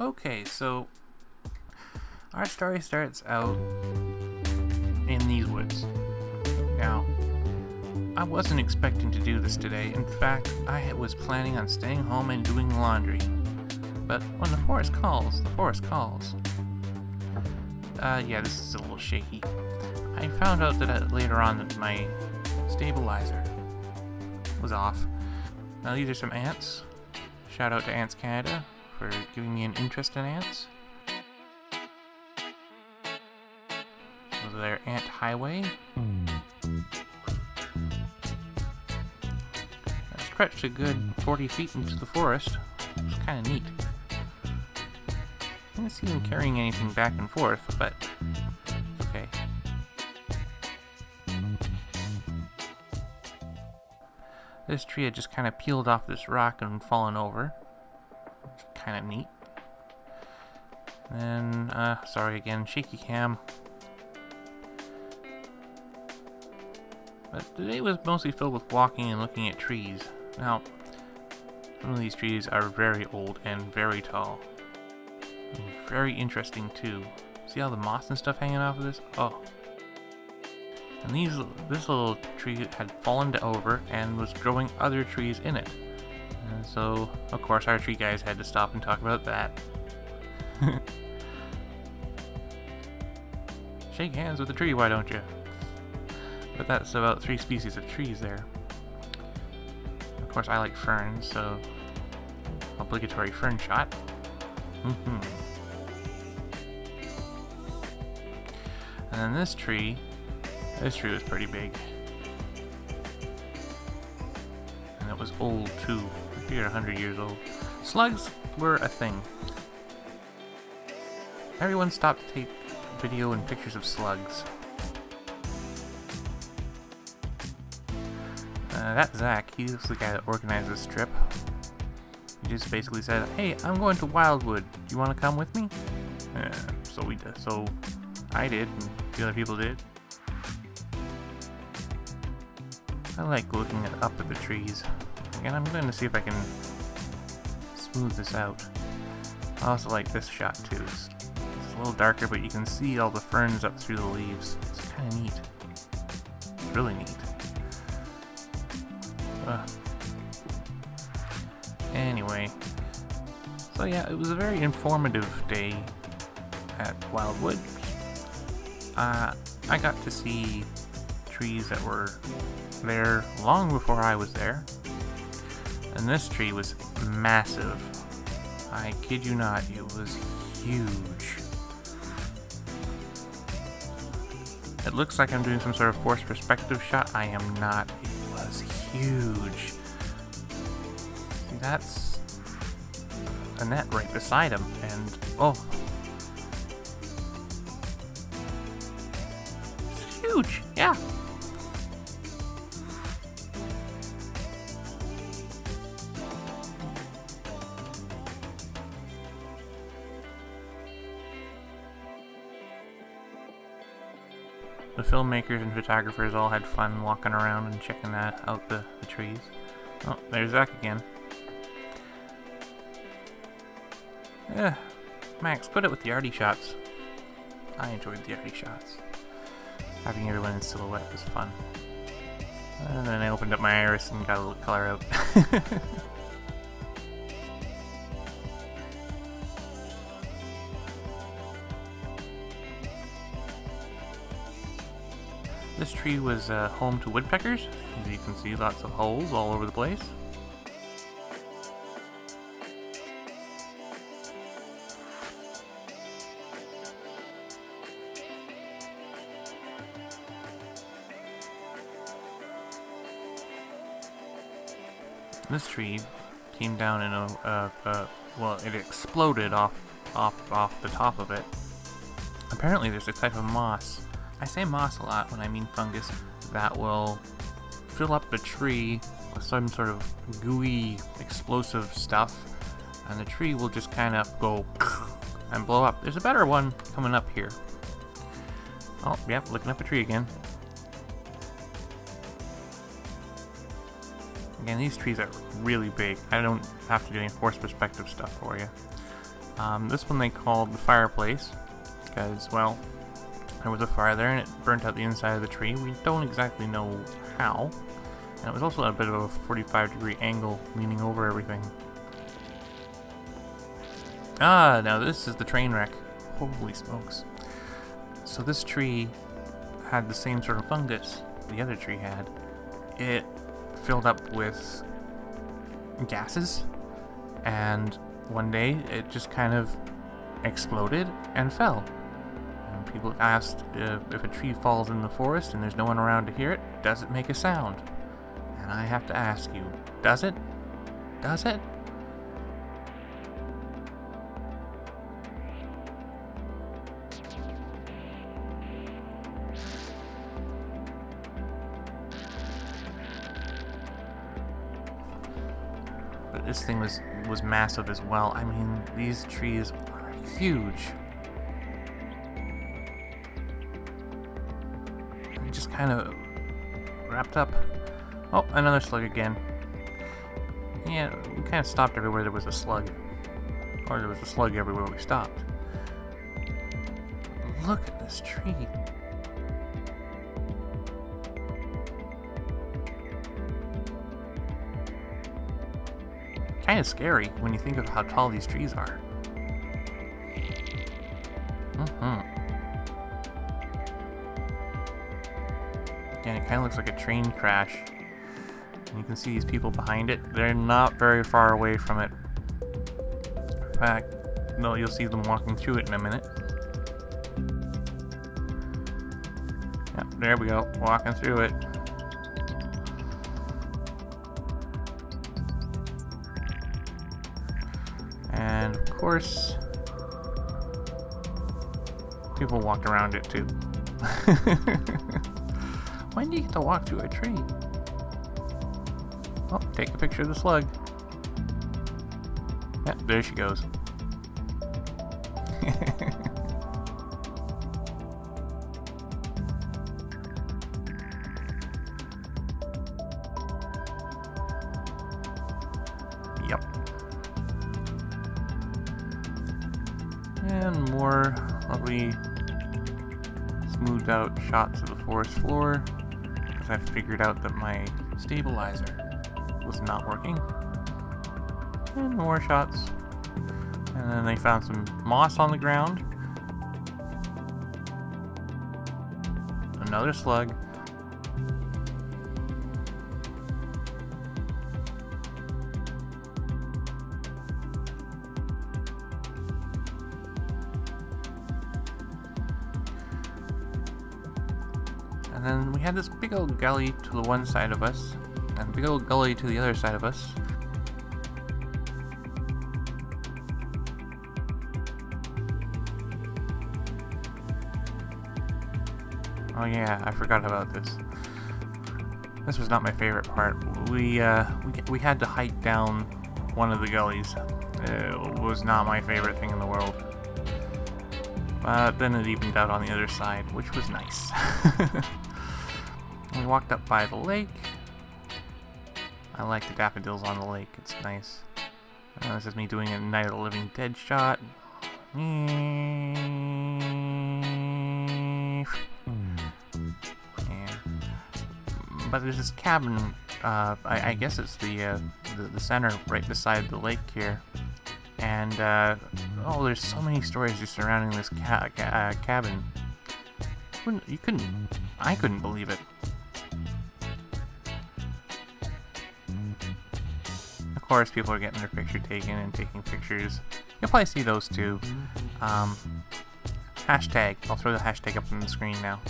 Okay, so our story starts out in these woods. Now, I wasn't expecting to do this today. In fact, I was planning on staying home and doing laundry. But when the forest calls, the forest calls. Yeah, this is a little shaky. I found out that later on that my stabilizer was off. Now these are some ants. Shout out to Ants Canada for giving me an interest in ants. So their ant highway. I stretched a good 40 feet into the forest. It's kind of neat. I didn't see them carrying anything back and forth, but it's okay. This tree had just kind of peeled off this rock and fallen over. It's kind of neat. And then, sorry again, shaky cam. But today was mostly filled with walking and looking at trees. Now, some of these trees are very old and very tall. And very interesting too. See all the moss and stuff hanging off of this? Oh. And this little tree had fallen over and was growing other trees in it. And so, of course, our tree guys had to stop and talk about that. Shake hands with the tree, why don't you? But that's about 3 species of trees there. Of course, I like ferns, so obligatory fern shot. And then this tree was pretty big. And it was old too. I figured 100 years old. Slugs were a thing. Everyone stopped to take video and pictures of slugs. That's Zach. He's the guy that organized this trip. He just basically said, "Hey, I'm going to Wildwood. Do you want to come with me?" So we did. So I did, and the other people did. I like looking up at the trees. Again, I'm going to see if I can smooth this out. I also like this shot too. It's a little darker, but you can see all the ferns up through the leaves. It's kind of neat. It's really neat. Anyway, so yeah, it was a very informative day at Wildwood. I got to see trees that were there long before I was there, and this tree was massive. I kid you not, it was huge. It looks like I'm doing some sort of forced perspective shot. I am not. It was huge. See, that's a net right beside him, and oh, it's huge. Yeah. The filmmakers and photographers all had fun walking around and checking out the trees. Oh, there's Zach again. Yeah, Max, put it with the arty shots. I enjoyed the arty shots. Having everyone in silhouette was fun. And then I opened up my iris and got a little color out. This tree was home to woodpeckers. As you can see, lots of holes all over the place. This tree came down in well, it exploded off the top of it. Apparently there's a type of moss. I say moss a lot when I mean fungus, that will fill up the tree with some sort of gooey, explosive stuff, and the tree will just kind of go and blow up. There's a better one coming up here. Oh, yep, looking up a tree again. Again, these trees are really big. I don't have to do any forced perspective stuff for you. This one they called the fireplace because, well, there was a fire there and it burnt out the inside of the tree. We don't exactly know how. And it was also at a bit of a 45-degree angle, leaning over everything. Ah, now this is the train wreck. Holy smokes. So this tree had the same sort of fungus the other tree had. It filled up with gases, and one day it just kind of exploded and fell. And people asked if a tree falls in the forest and there's no one around to hear it, does it make a sound? And I have to ask you, does it? Does it? But this thing was massive as well. I mean, these trees are huge. They just kind of wrapped up. Oh, another slug again. Yeah, we kind of stopped everywhere there was a slug. Or there was a slug everywhere we stopped. Look at this tree. Kind of scary when you think of how tall these trees are. And it kind of looks like a train crash. And you can see these people behind it. They're not very far away from it. In fact, no, you'll see them walking through it in a minute. Yep, there we go, walking through it. And of course, people walked around it too. When do you get to walk through a tree? Oh, take a picture of the slug. Yep, there she goes. Yep. And more lovely smoothed out shots of the forest floor, because I figured out that my stabilizer was not working. And more shots. And then they found some moss on the ground. Another slug. And then we had this big old gully to the one side of us, and a big old gully to the other side of us. Oh yeah, I forgot about this. This was not my favorite part. We had to hike down one of the gullies. It was not my favorite thing in the world. But then it evened out on the other side, which was nice. We walked up by the lake. I like the daffodils on the lake, it's nice. This is me doing a Night of the Living Dead shot. Yeah. But there's this cabin, I guess it's the center right beside the lake here. And, oh, there's so many stories just surrounding this cabin. I couldn't believe it. Of course, people are getting their picture taken and taking pictures. You'll probably see those too. Hashtag. I'll throw the hashtag up on the screen now.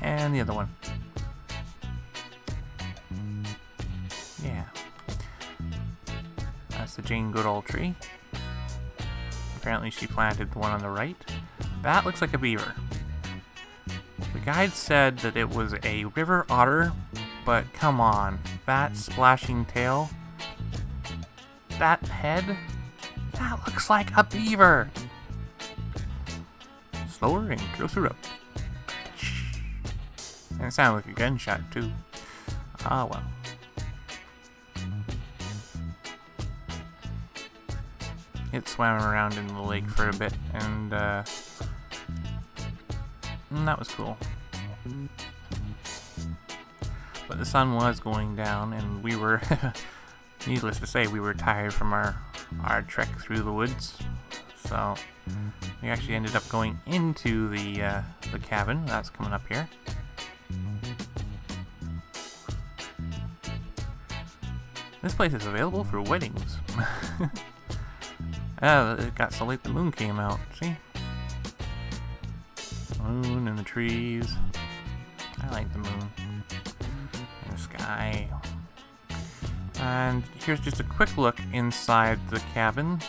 And the other one. Yeah. That's the Jane Goodall tree. Apparently she planted the one on the right. That looks like a beaver. The guide said that it was a river otter, but come on, that splashing tail, that head, that looks like a beaver. Slower and closer up. And it sounded like a gunshot too. Ah well. it swam around in the lake for a bit, and that was cool. But the sun was going down, and we were, needless to say, we were tired from our trek through the woods. So we actually ended up going into the cabin. That's coming up here. This place is available for weddings. It got so late the moon came out. See? Moon and the trees. I like the moon. And the sky. And here's just a quick look inside the cabin.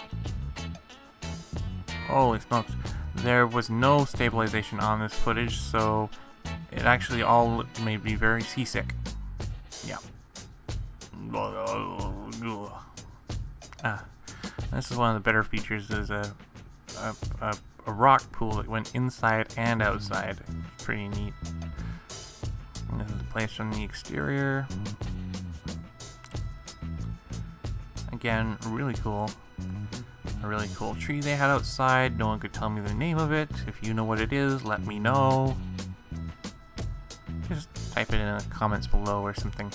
Holy smokes. There was no stabilization on this footage, so it actually all made me very seasick. Yeah. This is one of the better features, is a rock pool that went inside and outside. It's pretty neat. And this is the place from the exterior. Again, really cool. A really cool tree they had outside. No one could tell me the name of it. If you know what it is, let me know. Just type it in the comments below or something.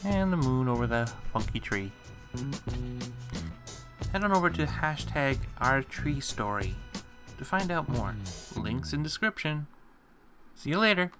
And the moon over the funky tree. Head on over to hashtag #OurTreeStory to find out more. Links in description. See you later.